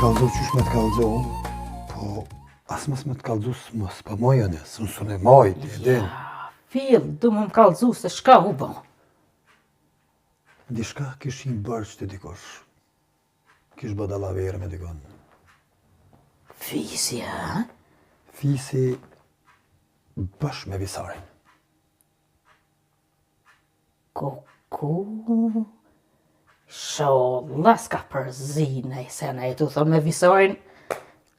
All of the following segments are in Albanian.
kallëzu qysh me t'kallëzu, po as mos me t'kallëzu s'mos pa mojën, s'unë e moj, ti e din. Fill, du më kallëzu se shka u bo. Dishka kishin bërë që ti dikosh. Kish bë dallaverë me dikon. Fisi, ha? Fisi bësh me visarin. Kuku... Sholla s'ka përzine, se ne tu thonë me visarin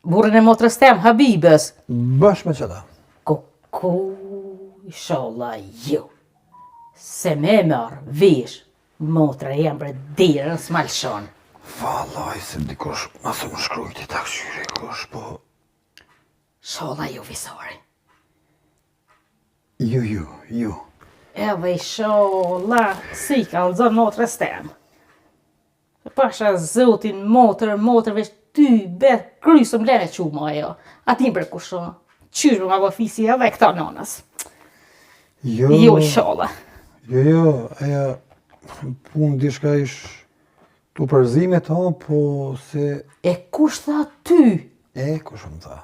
burrin e motrës tem, Habibës. Bësh me qëta. Kuku... Sholla ju. Se me marë vish, motra jem për dirën s'malshon. Vallaj se dikosh masë më shkrujti ta këshyri kush, po... Sholla ju visarin. Ju. Edhe i sholla si kallëzon motrës tem. Pasha zotin motër veç ty bet krysëm lene qumë ajo. Atim për kusho. Qyrë ma bë fisi edhe këta nonës. Jo sholla. Jo, aja punë dishka ish tu përzime ta, po se... E kush tha ty? Kush më tha.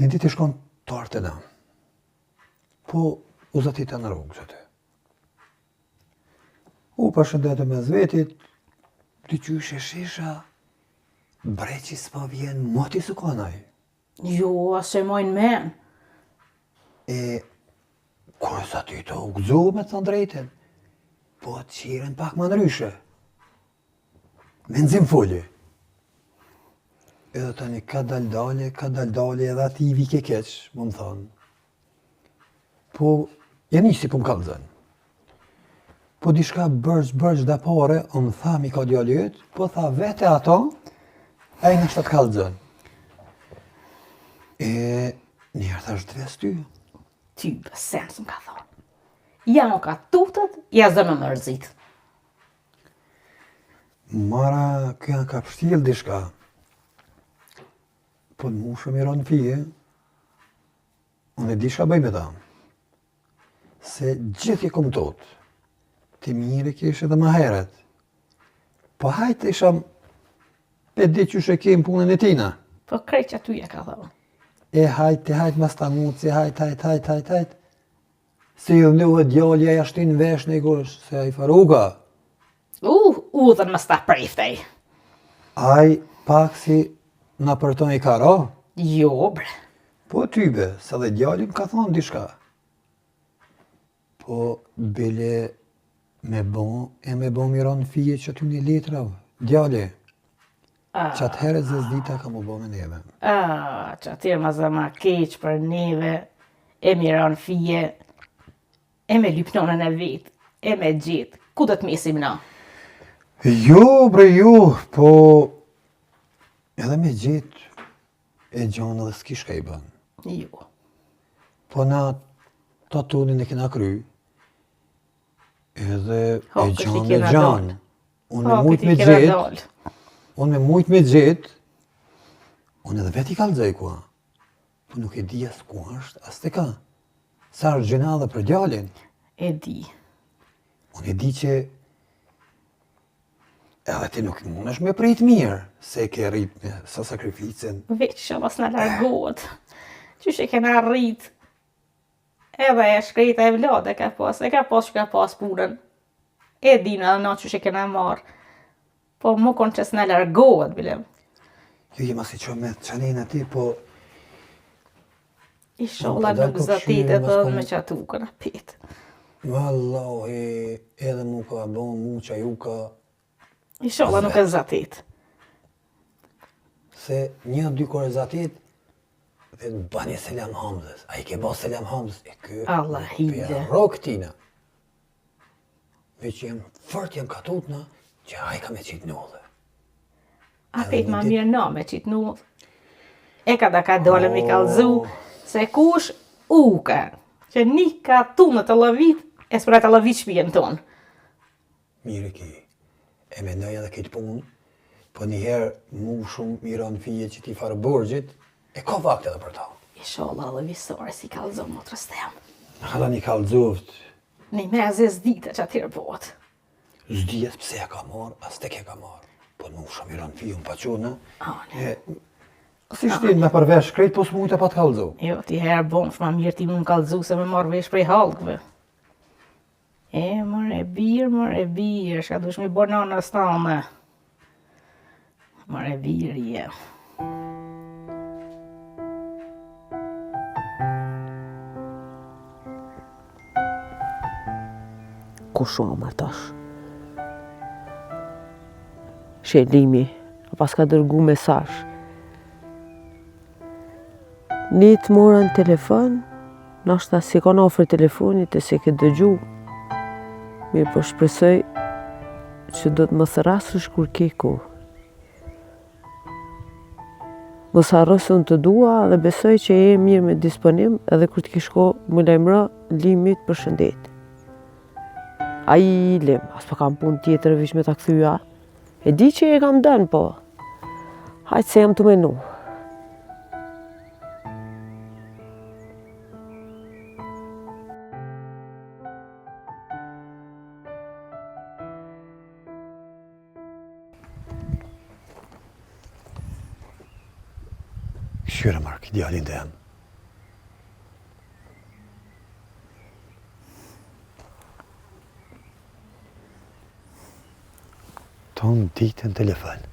Një ditë i shkon të artena. Po, u zatita në rrugë që ty. U përshëndetë me zvetit, ty qysh e shisha, breqi s'pa vjen moti së konaj. Jo, as e mojnë men. Kur e sa ty të u gëzu me të drejten, po të qiren pak më ndryshe. Me nëzim folje. Edhe tani ka dal dalje edhe ati i vike keq, më thonë. Po, janë nisi po më kallëzën. Po dishka bërgj dhe pare, o më tha mi ka djallit, po tha vete ato, a i në shtë të kallëzën. Njerë thash dres ty. Ty bësen së më ka thonë. Ja më ka tutët, ja zë më mërzit. Mara, këja ka pështil dishka. Po në mu shumë i ronë fije, unë e disha bëj me ta. Se gjithje kom totë. Ti mire kështë edhe ma heret. Po hajtë isha pe di që shë kemë punën e tina. Po krejt që aty e ka thonë. Hajtë mas ta nguci, hajtë. Se i dhëndohet djallja ja shtin vesh në i kush, se i faruka. Udhën mas ta priftej. Aj pak si na përton i kara. Jo, bre. Po tybe, se dhe djallim ka thonë dishka. Po bile me bon miron fije që ty një letra, djali. Që atëherë zëzdita ka mu bo me neve. Që atërë ma zëma keq për neve, e miron fije, e me lypnonën e vetë, e me gjithë, ku do të mesim na? Jo, bre jo, po edhe me gjithë e gjonë edhe s'kish ka i bën. Jo. Po na tatunin e kena kry, edhe e gjonë. Unë me mujt me gjithë, unë edhe veti kallëzaj kua. Po nuk e di as ku është, as të ka. Sa është gjena dhe për djallin. E di. Unë e di që edhe ti nuk mund është me prit mirë, se ke rrit me sa sakrificin. Veç që mos në largohet. Qysh e kena rrit. Edhe e shkrejta e vlad e ka pas që ka pas punën. E dina dhe na qysh e kena marë. Po mu konë që s'na largohet, bilem. Jo, jema si që me të qanin ati, po... I sholla nuk zatit edhe me qatu këna pit. Wallahi, edhe mu ka bon mu që ju ka... I sholla nuk e zatit. Se një dy kore zatit, dhe të bani selam hamzës. A i ke ba selam hamzës, e kë... Allah hide. Për rok tina. Veç fort jem katutna, që a i ka me qitë nullë. A pejt ma mirë na me qitë nullë. E ka da ka dole mi kallëzu, se kush uka, që një ka tunë të lëvit, e s'pra të lëvit shpijen tonë. Mire ki, e mendoj edhe këtë punë, po njëherë mu shumë miron fije që ti farë borgjit, e ka vakt edhe për ta. I sholla dhe visore si kallëzu motrës tem. Hala një kallëzuft. Një me zes dite që atyre botë. Zdijes pse e ka marë, as tek e ka marë. Po nuk shumë i rënë fi, unë pa qona. Ane. Si shtin me përvesh krejt, po s'mujta pa të kalëzu. Jo, ti herë bon, ma mirë ti më kallëzu se me marrë vesh prej halkëve. Mër e birë, shka dush mi bo nana stane. Mër e birë, je. Ku shumë tash? Shelimi, pas ka dërgu mesazh. Një të mora në telefon, nashta si ka në ofër telefonit e se ke dëgju. Mirë po shpresoj që do të mos rrasësh kur ke kohë. Mos harro se unë të dua dhe besoj që je mirë me disponim edhe kur të kish kohë më lajmëro limit për shëndet. Ai lim, as pa kam punë tjetër veç me ta kthyja. E di që e kam dënë, po. Hajtë se jam të menu. Këshyre, Mark, idealin të jam. Tonë ditë në telefon.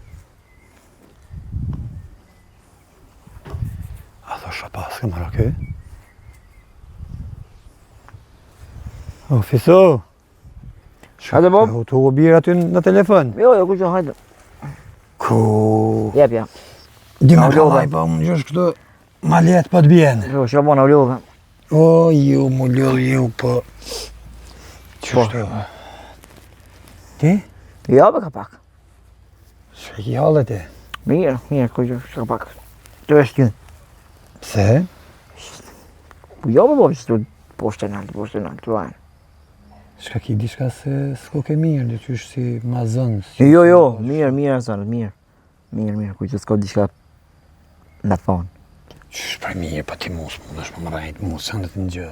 A thosha pas ka marrë kë? O, fiso! Hajde, Bob. U të u birë aty në telefon. Jo, ku që hajde. Ku? Jep, ja. Di me Au, kalaj, lodhe. pa më gjosh këtu, ma letë pa të bjene. Jo, që bona u lodhe. O, ju, mu lodhë ju, po... Qështu? Ti? Ja, be ka pak. Shë ki halët e? Mirë, ku që ka pak. Të është kënë. Pse? Po jo, be që të poshtë në altë, të vajnë. Shka ki diçka se s'ko ke mirë, dhe që është si mazën. Jo, mirë, sanët, mirë. Mirë, ku që s'ka diçka me thonë. Që është për mirë, pa ti mos mund është më më rajtë, mos sanët në gjë.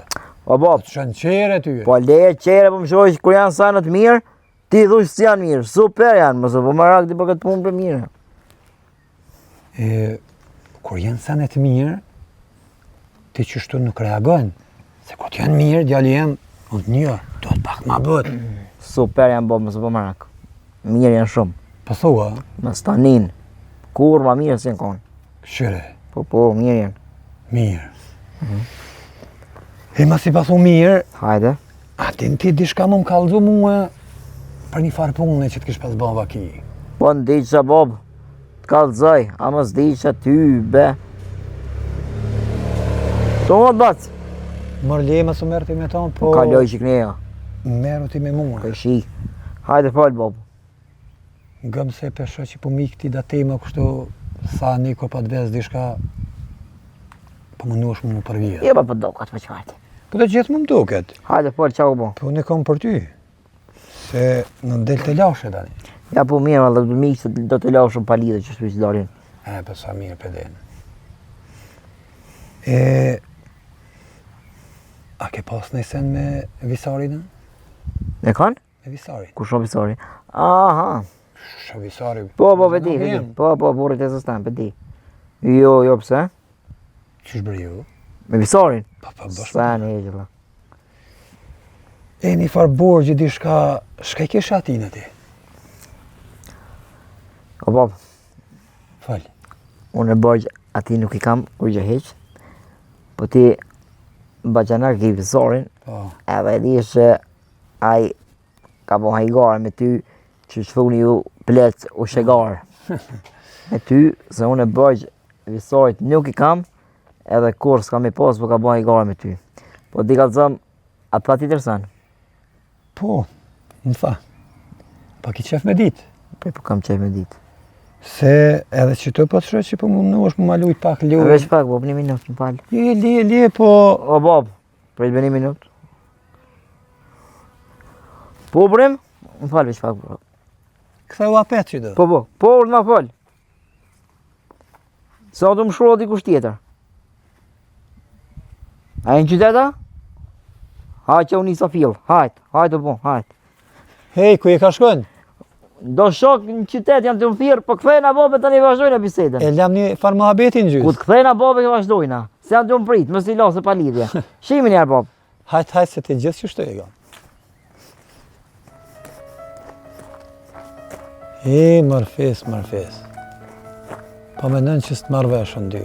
O, Bob, Të shënë qere ty. po leje qere po më shojsh kur janë sanët mirë, ti dhush si janë mirë, super janë, mëse po më rak ti për këtë punë për mirë. Kur janë sanët mirë, ti qështu nuk reagojnë. Se kur të janë mirë, djali jem, unë një, do të pak ma bët. Super janë, Bob, mëse po më rak. Mirë janë shumë. Pa thua, Më stanin. Kur ma mirë si në konë. këshyre, Po, mirë janë. mirë. E ma si pasu mirë, Hajde. atin ti dishka më kallëzu mua për një farë punë që të kish pas bava ki. Po në diqa, Bob, të kalëzoj, a më s'diqa ty, be. To më të bacë. Mërë le, më së mërë ti me tonë, po... Kaloj që këneja, Meru ti me mua. ka shi. Hajde falë, Bob. Gëmë se pesho që po mikë ti da tema kështu, sa niko pa të vezë dishka, po më nush më për vjetë. Je pa për dokat për qajtë. Po të gjithë më më duket, Hajde falë, qau, Bob. po unë e kom për ty. Se në del të lashe tani. Ja po mirë, ma dhe të mikë se do të lashëm pa lidhe që shtu që darin. Po sa mirë për denë. A ke pas në sen me Visarin? E kanë? Me Visarin. Ku shumë pisori? Aha. Shë Visari. Po, vedi. Po, burit e sëstan, vedi. Jo, pse? Qysh bërë ju? Me pisorin? Pa bashkë. Sa në e gjitha. Një farë borgji di shka i kesh ati në ti? O, Bob, Falë. unë e borgj ati nuk i kam kur gjë heq, po ti bajanak ke pisorin, Po. edhe e di që ai ka bo hajgare me ty që shfuni ju plec u shegar. Me ty, se unë e borgj visorit nuk i kam, edhe kur s'kam i pos, po ka bo hajgare me ty. Po di ka të zëm, atë pa ti tërsan. Po, më tha. Pa ki qef me ditë. Po kam qef me ditë. Se edhe që të po të shre që po mundu është më malujt pak lujt. Veç pak, Bob, një minutë, më falë. Lije, po... O, Bob, prej be një minutë. Po, brim, më falë veç pak, bro. Këthe u apet që do. Po, më falë. Sa du më shkruat dikush tjetër. A e në qyteta? Hajtë që unë nisa fjellë, hajtë, po, hajtë. Hej, ku e ka shkën? do shok në qytet janë të më thirrë, po kthejna babe tani vazhdojna bisedën. E lam një farë muhabetin Ku gjys. të kthejna babe që vazhdojna. Se janë të më prit, mos i lase pa lidhje. Shimi njerë bab. Hajt se të gjithë që shtoj e kam. Mërfes. Po mendon që s'të marrë veshën dy.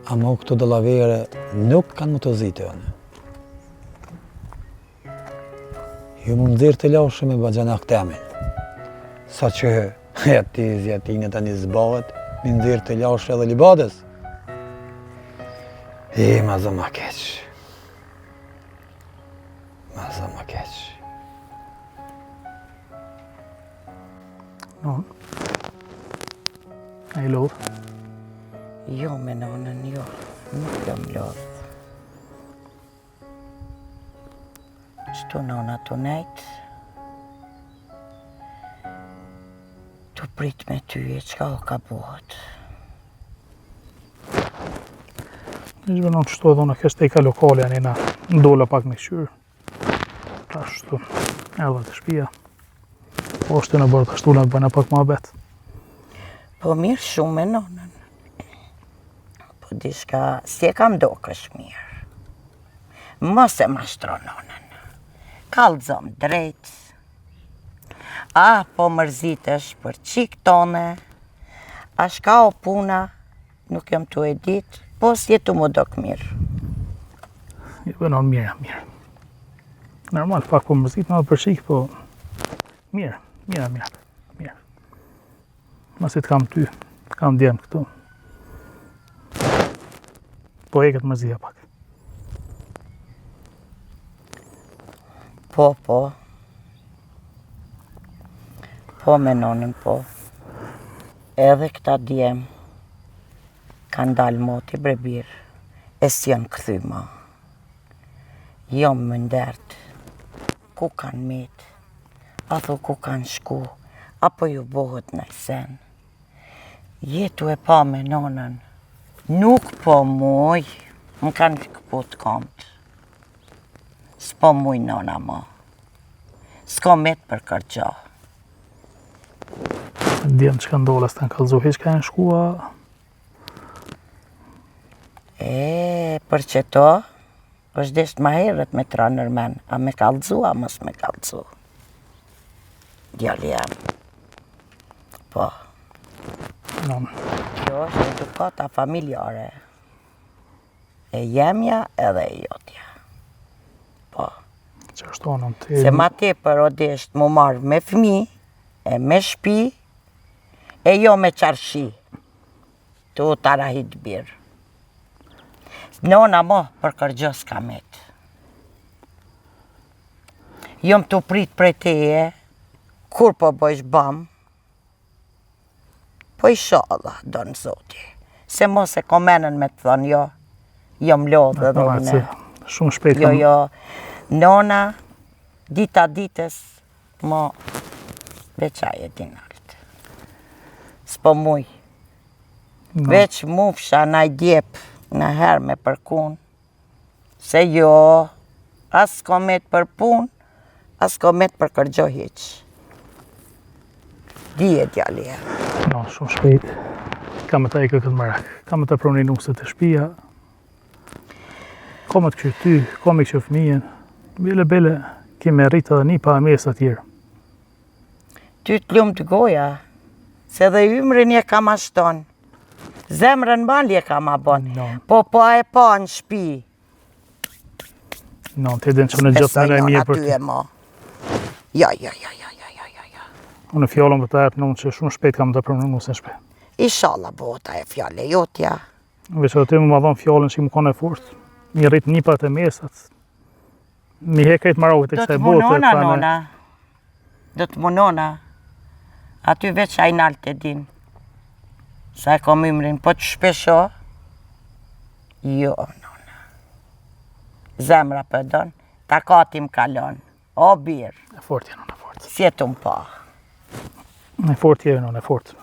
Ama këto dollavere nuk kanë më të zitë janë. Ju më nxirë të lashë me bajanak temin. Sa që ti zjatine tani zbahet, më nxirë të lashë edhe libadës. Ma zë ma keq. Non. E i lodh. Jo me nonën, jo. Nuk jam lodh. Qëto nona të nejtë, të prit me ty e qka o ka bëhet. Një gjë non qëto edhe unë kështë e ka lokale janë na ndolla pak me qyrë. Ashtu, edhe të shpia. Po është në bërë të shtullën të bëjna pak ma bet. Po mirë shumë me nonën. Po dishka, si e kam do kësh mirë. Mos e mashtro nonën. Kallëzom drejt. A, po mërzitesh për qik tone. A shka o puna, nuk jam tu e ditë, po si e tu më do këmirë. Jo, non mirë. Normal, pak po mërzit ma për qik, po mirë. Masit kam ty, kam djemë këtu. Po e këtë mërzia pak. Po. Po me nonën po. Edhe këta djemë kanë dalë moti brebir, e si janë këthy ma. Jo më ndertë, ku kanë metë, a thu ku kanë shku, apo ju bohët në sen. Jetu e pa me nonën, nuk po muj, më kanë këput kompë. S'po muj nona ma, s'ko metë për kërgja. Djemë që ka ndolla s'të në kallëzoh, heq ka e në shkua. Për që to, është desht ma herët me tra nërmen, a me kallëzu, a mos me kallëzu. Djali jam. Po. Non. Kjo është edukata familjare. E jemja edhe e jotja. Po. Që është onon të Se ma tepër o desht mu marrë me fmi, e me shpi, e jo me qarshi. Tu tarahit birë. Nona mo për kërgjë s'ka metë. Jom të prit prej teje, kur po bëjsh bam, po i shodha, do në zoti. Se mos e komenën me të thonë, jo, jom lodhë dhe une. Shumë shpejt. Jo, nona, dita ditës, mo, veçaj e dinaltë. S'po muj. Veç mufsha na i djepë, në herë me për kun, se jo, as s'ko met për pun, as s'ko met për kërgjo hiq. Dije djali e. No, shumë shpejt. Kam e ta i këtë mërak. Kam e ta proni nuset të shpia. Kom e të kështë ty, kom e kështë fëmijen. Bile, kime rritë edhe një pa e mesë atjerë. Ty të lumë të goja, se dhe ymrin je kam ashton. Zemrën malje ka ma bon, po e pa në shpi. No, të edhen që në gjithë në e mirë për ti. Ja. Unë e fjallën për ta e pënonë që shumë shpejt kam të pronu nusën shpejt. Ishallah bota e fjallë e jotja. Veç edhe të më ma dhonë fjallën që i më kone fort. Mi rritë një pat e mesat. Mi hekajt marokët e kësaj bote. Do të munona, nona. Do të munona. Aty veç a i naltë e din. Sa e kom ymrin, po të shpesho? Jo, nona. Zemra për donë, takatim kalon. O birë. E fort jenon, e fort. Si e të më pa. E fort jenon, e fort.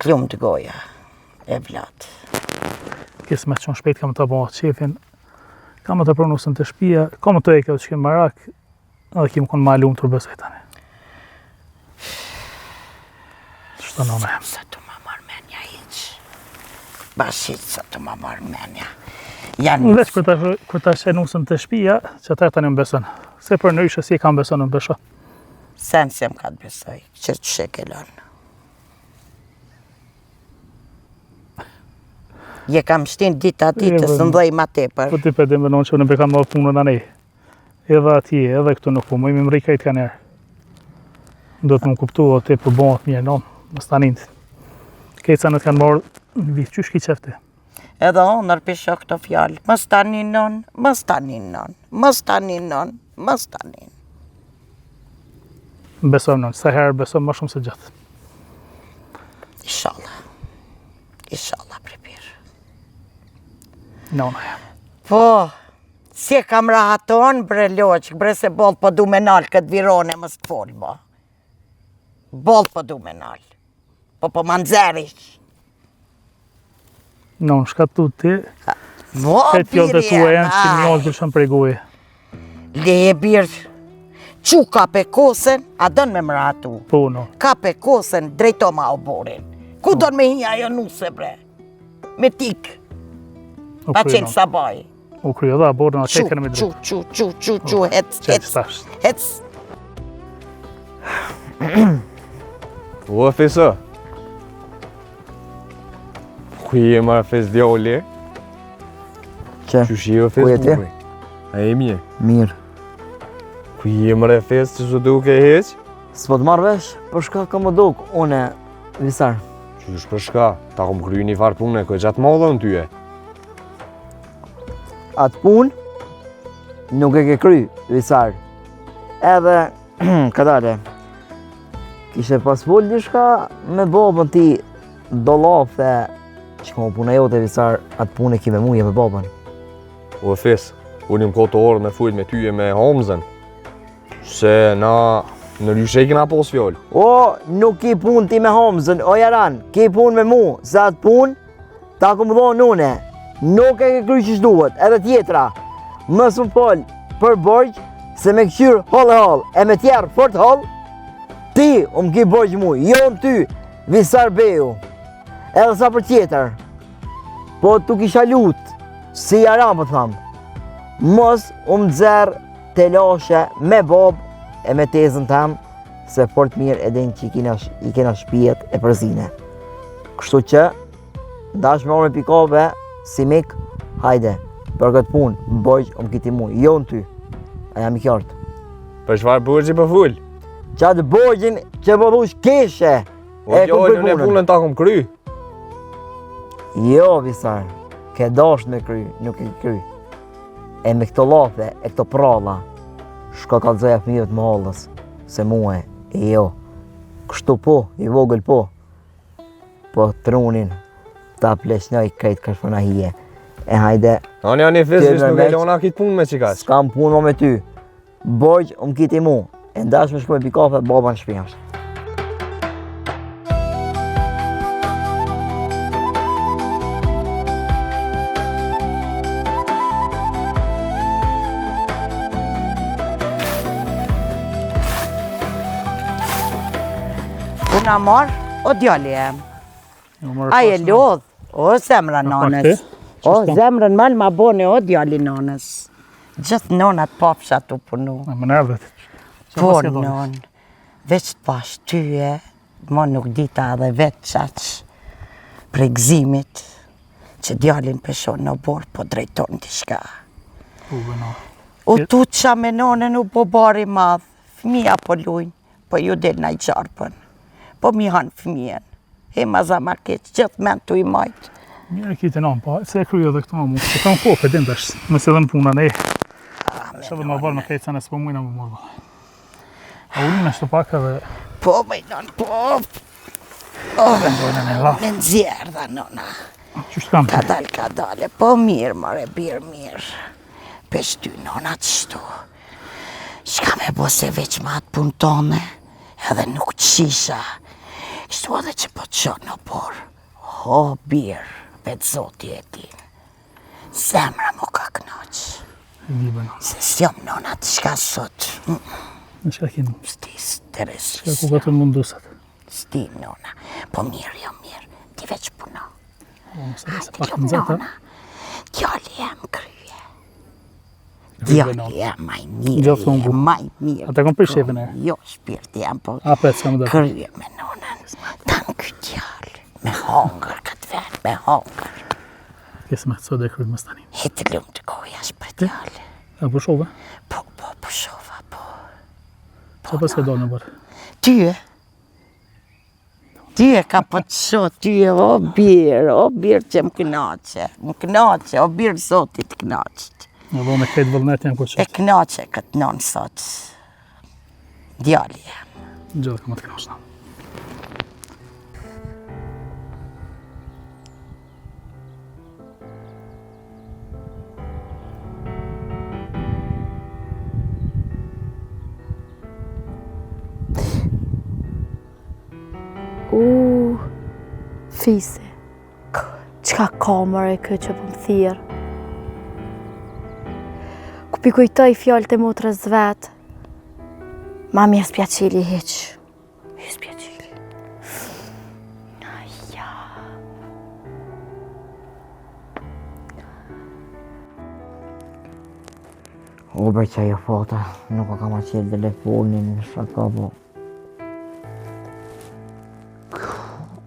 Klum të goja, e vlatë. Kisë me qënë shpejt kam të bëha qefin. Kam të pronusën të shpia, kam të eke që kemë marak. edhe kim kon ma lumë të besoj tani. Shtë nona e. Sa të më marrë menja hiq. Bashit sa të më marrë menja. Janë Veç kur ta shenusën të shtëpia, që ata tani më beson. Se për ndryshe si kam beson në besha. sen se më ka të besoj, që të shekelon. Je kam shtin ditë ati të së ndhej ma tepër. Po ti për dhe më që unë be kam marrë punën anej. Edhe atje, edhe këtu nuk po, më imi më rikajt ka njerë. Do të më kuptu, o te për bëhat mirë, non, më stanint. Keca në të kanë marrë në vitë, qysh ki qefti? Edhe onër pisho këto fjallë, më stanin non, më stanin non, më stanin non, më stanin. Besom non, sa herë besom më shumë se gjatë. Inshallah. Inshallah, prepir. Nona ja. Po, si e kam rahaton, bre loq, bre se boll po du me nalë këtë virone më së folë, bo. Boll po du me nalë. Po ma nxerish. Non, shka tu ti, Vo, këtë fjallë të tua janë që një alë kërshën prej goje. Le e birë. Qu ka pe kosen, a dën me më rahatu. Po, no. Ka pe kosen, drejto ma o borin. Ku dën me hinja jo nuse, bre? Me tik, U pa kry, qenë non. sabaj. U kry, edhe a borën a Qu, qekën me drejtë. qu, hec, Stash. hec. O, fesa. Ku je marrë fes djalli? Që? Qysh je o fes Ku je ti? buri? A e mje? Mirë. Ku je marrë fes që së duke heq? S'po të marrë vesh, për shka ka më duk, une, Visar. Qysh për shka? Ta kom kry një farë punë e ko gjatë madhe në tyje. Atë pun, nuk e ke kry, Visar. Edhe, kadale, kishe pas full dishka me babën ti, dollafë, që ka më puna jote, Visar, atë punë e ki me muje me babën. O, fes, unë im koto orë me full me tyje me Hamzën. Se na në lyshe i kena pos fjollë. O, nuk ki pun ti me Hamzën, o jaran, ki pun me mu, se atë pun, ta ku më dhonë une, nuk e ke kry që shduhet, edhe tjetra, mës më fol për borgj, se me këqyrë halë halë, e me tjerë fort halë, ti më ki borgj mu, jo në ty, Visar Beu, edhe sa për tjetër, po tu kisha lutë, si jaran po thamë, mos më dzerë të lashe me babë, e me tezën tam, se fort mirë edhin që i kena shpijet e përzine. Kështu që, dash me orë me pikove, si mik, hajde, për këtë punë, më bojq o më kiti mu, jo në ty, a jam i kjartë. Për shfarë burgji për full? Qatë bojqin që po dhush keshe, O, djallën e punën ta kom kry. Jo, Visar, ke dash me kry, nuk e kry. E me këto lafe, e këto pralla, shko kalzoja fëmijët më halës, se muhe, e jo. Kështu po, i vogël po. Po trunin, ta pleshnoj krejt kërfëna hije. E hajde, Ani fes, Tjetër vish nuk e veç. lona kitë punë me qikash. s'kam punë me ty. Bojq, më kiti mu. E ndash me shkoj pi kafe, baba në shtëpi është. Unë a marë, o djalli e. A e lodh, o zemra nanës. O zemrën mal ma bone, o djalli nanës. Gjithë nonat papsha tu punu. Më nërë dhe ti. Po non, veç të pash tyje, mo nuk dita edhe vetë qaq prej gzimit, që djallin peshon në borë, po drejton t'i shka. O tu qa me nonën u po bari madh, fëmija po lujnë, po ju del na i qarpën, po mi hanë fëmijen. E ma za ma keq, gjithë men tu i majtë. Mirë kiti non, po, se e kryjo dhe këto më mu. Se kam kohë, din tash, mëse edhe në puna ne. Shë dhe më varë me kejtë sa nësë po mujna më morë. A ullin e shto pak edhe Po, bëjnon, po, dojnë në lafë. me nxjerë dha nona. Qështë kam të? Ka dale, po mirë, more, birë mirë. Pesh ty, nona, qështu. Shka me bo se veç ma atë punë tone, edhe nuk qisha. Kështu edhe që po të shonë në borë. Ho, birë, vetë zoti e ti. Zemra mu ka knaqë. E di bëna. Se s'jam nona të shka sot. Në shka kinu. S'ti stres. Shka ku ka të mundusat. S'ti nona. Po mirë, jo mirë. Ti veç puno. Se pak në zata. Djali jam krye. Djali jam maj mirë. Gjallë thungu. Maj mirë. Ata kom për shefin e? Jo, shpirti jam po. Apet s'kam dhe. Krye me nonën. Tanë ky djali. Me hongër këtë vetë, me hongër. Kesë me këtë sot e kryt më stanin. Hitë lumë të koja shpër djali. E për shove? Po, shova, po. Sa pas ke dalë në bërë? Ty e ka po të shot, ty e o birë që më knaqe, o birë zotit knaqet. Në do me këtë vëllënet janë këtë E qështë. knaqe këtë nonë sot. Djali jam. Gjallë ka më të knaqë. Fise. Qka kamër e kë që më thirë? Ku pi kujtoj fjallë të motrës vetë, ma mi s'pjaqili heq. S'pjaqili. Aja. O bre që ajo fota, nuk o kam aqel telefonin, shaka po.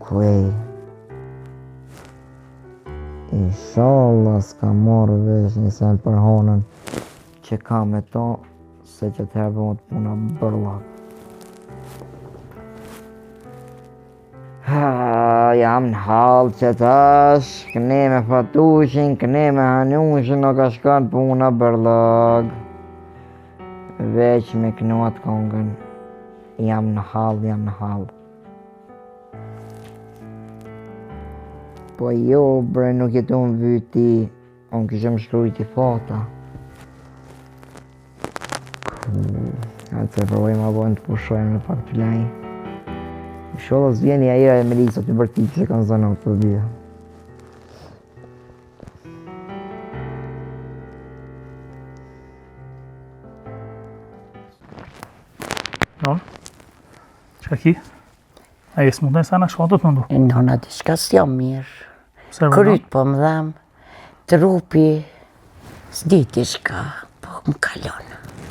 Kuej. Inshallah s'ka marrë vesh një sen për honën që ka me to, se që të herë të puna bërlak. Jam në halë që tash, këne me fatushin, këne me hanushin, nuk ka shkan puna bërlak. Veç me kënuat kongën, jam në halë. Po jo, bre, nuk jetu në vyti, unë kishëm shkrujti fota. Atë se provojmë a bojnë të pushojmë në pak të laj. Sholla s'vjeni ajo e Melisa të bërtit që kanë zënë të bia. Non? Qka ki? A jesë mund të në sana shka të të mundu? E nona të shka s'jam mirë. Se vërdo? Kryt po më dhem, trupi, s'diti shka, po më kalon.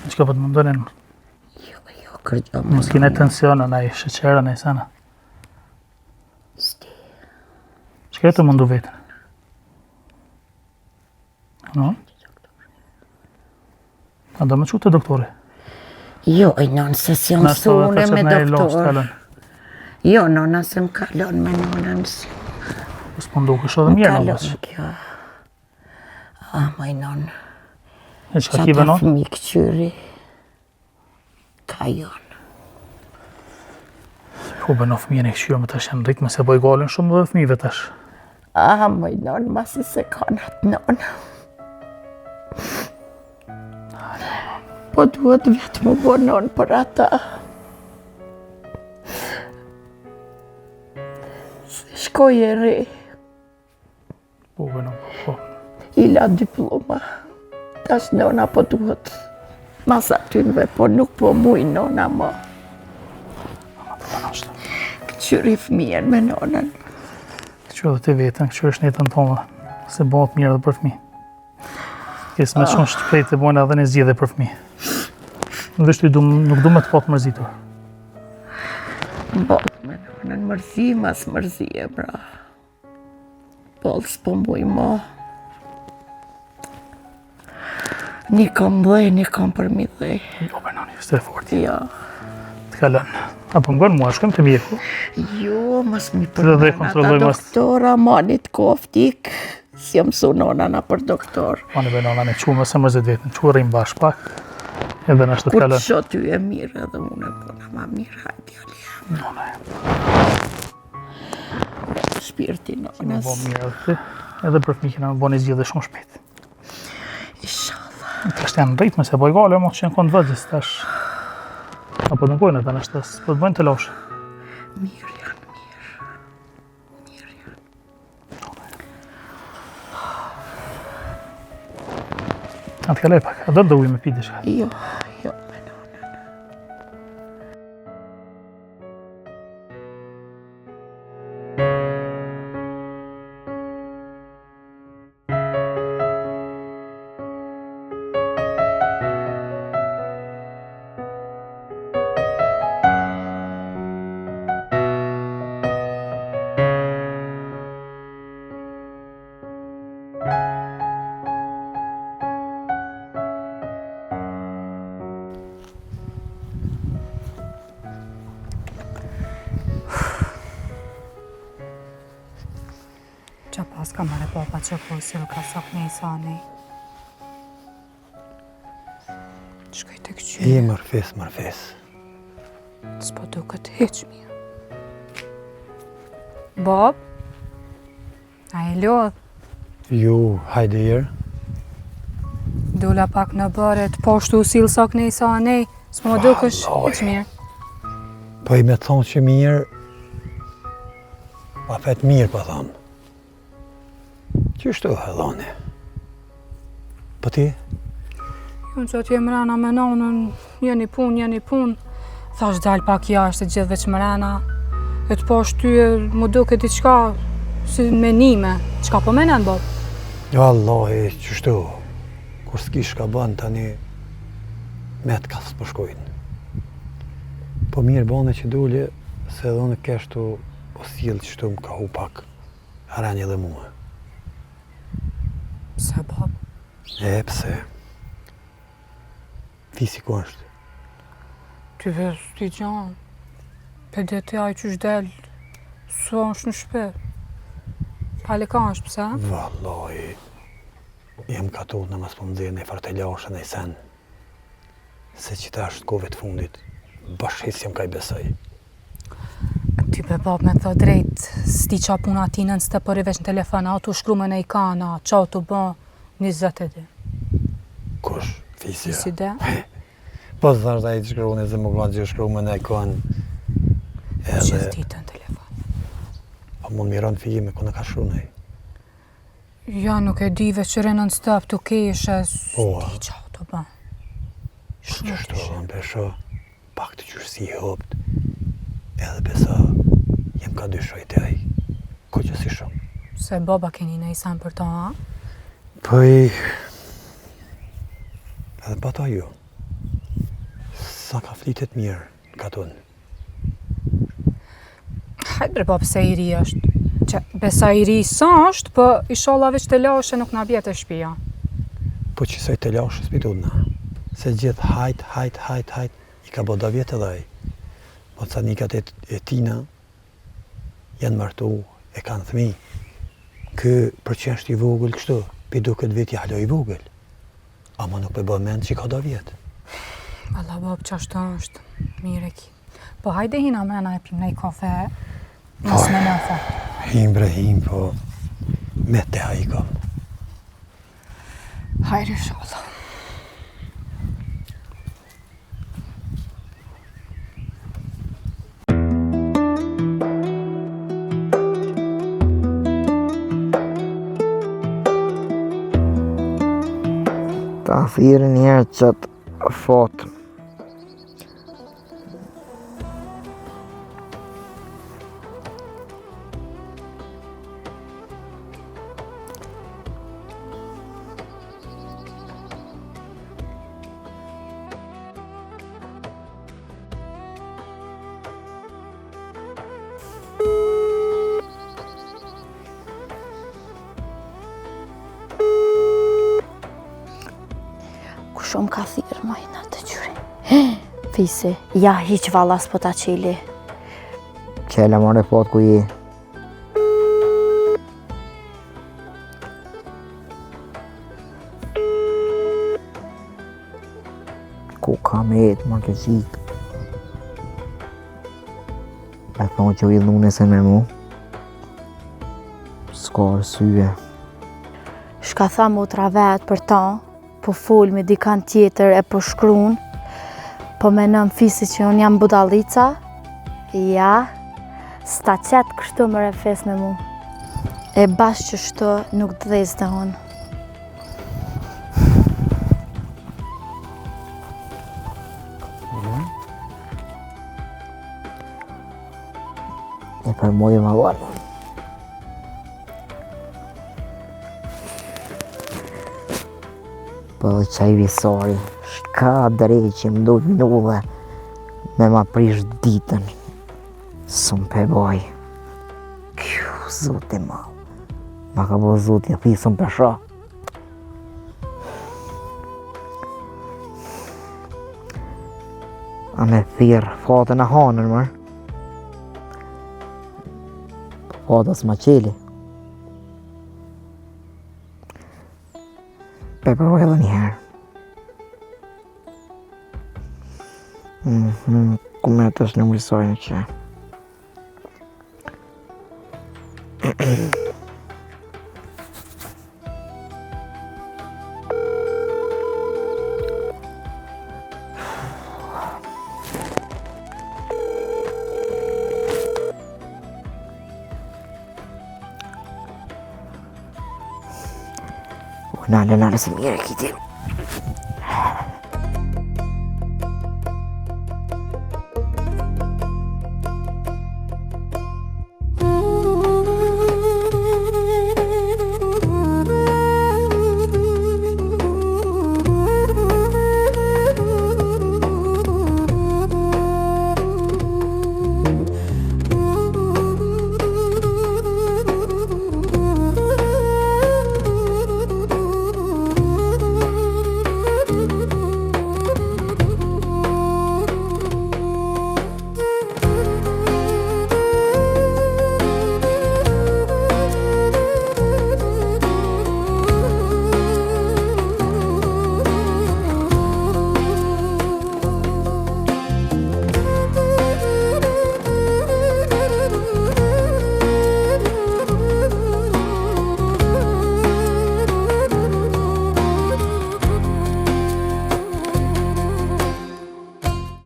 Qka po të mundonin? Jo, kërgjo më. Mos kine tensionën, a i shëqerën e sana. S'di. Qka e të mundu vetën? No? A do me qu të doktore? Jo, e nonë se si jam sune me doktor. Jo, nona se më kalon me nonën si. S'po ndu kështë edhe mirë në Kalon bësë. kjo. Maj nonë. E qka kive non? Fëmi këqyri. Ka jonë. Po be në fëmijën e këshyrë me tash janë rritme se boj galen shumë dhe fëmijëve tash. Maj nonë, masi se kanë atë nonë. Po duhet vetë më bo nonë për ata. Shkoj e re, Po be në po. ila diploma. Tash nona po duhet mas atynve, po nuk po muj nona ma. Këqyri fëmijën me nonën. Këqyrë dhe të vetën, këqyrë është netën tonë, se bëhet mirë dhe për fëmi. Kesë me shumë shpejt të bojnë edhe një zgjidhje për fëmi. Nuk du me të patë mërzitur. Bëhet me nonën mërzi, mas mërzi e bra. Bolë s'po muj ma. Një kam dhej, një kam për mi dhej. Jo, Bernani, s'te forti. Ja. Të kalën. Apo më gënë mua, shkëm të mjeku. Jo, mas mi Të dhe për kontrolloj ata mas- doktora, manit koftik. Si jam su nona na për doktor. Mani Bernani, që më se mërzit vetën, që rrim bashkë pak. Edhe në ashtë të Kur të kalën. shoh ty e mirë edhe unë e bona ma mirë, hajde jali. Nona, Shpirti më nonës. bo mirë edhe ti. Edhe për fëmi kina më bo një zgjidhje shumë shpejt. Inshallah. Tash janë në ritme se boj gale, mo që janë konë të vëgjës, tash. Apo në kojnë ata në ashtë, po të bëjnë të lashë. Mirë janë, mirë. Mirë janë. A të kaloj pak, a do të ujë me piti shka? Jo. Qa pas ka mare papa që si nuk ka sak një sani. Shkoj të këqyre. Mërfes. S'po duket heq mirë. Bob? A e lodh? Ju, hajde herë. Dula pak në bëret, po shtu sil sak një sani. S'po më dukesh heq mirë. Po i me thonë që mirë, pa fet mirë, pa thonë. Qështu, Helone? Po ti? Unë që atje mrena me nonën, jeni pun. Thash dal pak jashtë gjithë veç mrena. E të po shtyje, më duke diçka si menime. Qka po menen, Bob? Allahi, qështu? Kur s'kish ka bën tani, me të kasë po shkojnë. Po mirë bane që dulje, se edhe në keshtu o s'jilë qështu më ka hu pak. Haranjë edhe mua. Pse, Bob? Pse? Fisi ku është? Ty ves, ti gjanë. Pe ti aj qysh del, s'o është në shpe. Pale ka është, pse? Vallahi, jem katut në mas po më dzirë në fartelashën e i sen. Se që ta është kove të fundit, bashkës jem ka i besaj. Ty be Bob me thë drejt, s'ti qa puna tinën s'te për i veç në telefon, a tu shkru me në i kana, qa tu bë, 20 e di. Kush? Fisja? Si de? Po të thashtë a i të shkru në zemë glatë që shkru me në i kanë. Gjithë ditë në telefon. Po mund miron fije me ku në ka shkru në i. Ja, nuk e di veç që rënën stëp të keshe, Po, s'ti qa tu bë. që shtu edhe në pesho, pak të qërë si hopt, edhe besa, jem ka dyshoj të aj, ku që si shumë. Se baba keni në i sen për ta, a? Po i... edhe pa ta ju. Sa ka flitet mirë, ka tonë. Hajtë bre Bob se i ri është. Që besa i ri sa është, po i sholla veç të lashe nuk na bjetë e shpia. Po që soj të lashë s'pitudna. Se gjithë hajt, i ka bo da vjetë edhe aj. Po ca nikat e tina, janë martu, e kanë thmi. Kë për që është i vogël kështu, pi duket veti halo i vogël. Ama nuk për bë mend që ka da vjetë. Allah Bob që ashtë është, mire ki. Po hajde hina mena e pim nej kafe, mos me në fa. Him bre him, po me te ha i kam. Hajde sholla. Ta thirë njerë qëtë fotë. Shumë ka thirë, majna të qyri. Fisi, ja hiq valla s'po ta qili. Qela more fotë ku je. Ku ka me jetë, ma kjo qitë. E thonë që u i dhunese me mu. S'ka arsye. Shka tha motra vetë për ta, po fol me dikan tjetër e po shkrun, po menëm Fisi që unë jam budallica, ja, s'ta qetë kështu më refes me mu. E bashkë që shto nuk të dhezë dhe unë. E për mojë më varë. Po dhe qaj visori, shka drejt që më duhet minuve me ma prish ditën. Së më peboj. Kju, zote ma. Ma ka bo zote, thisëm për sha. A me thirë fatën e hanën, mërë. Fatës ma qeli. Pepëroj edhe njëherë. Kume të është në mësojnë që. Nale, se mire kiti.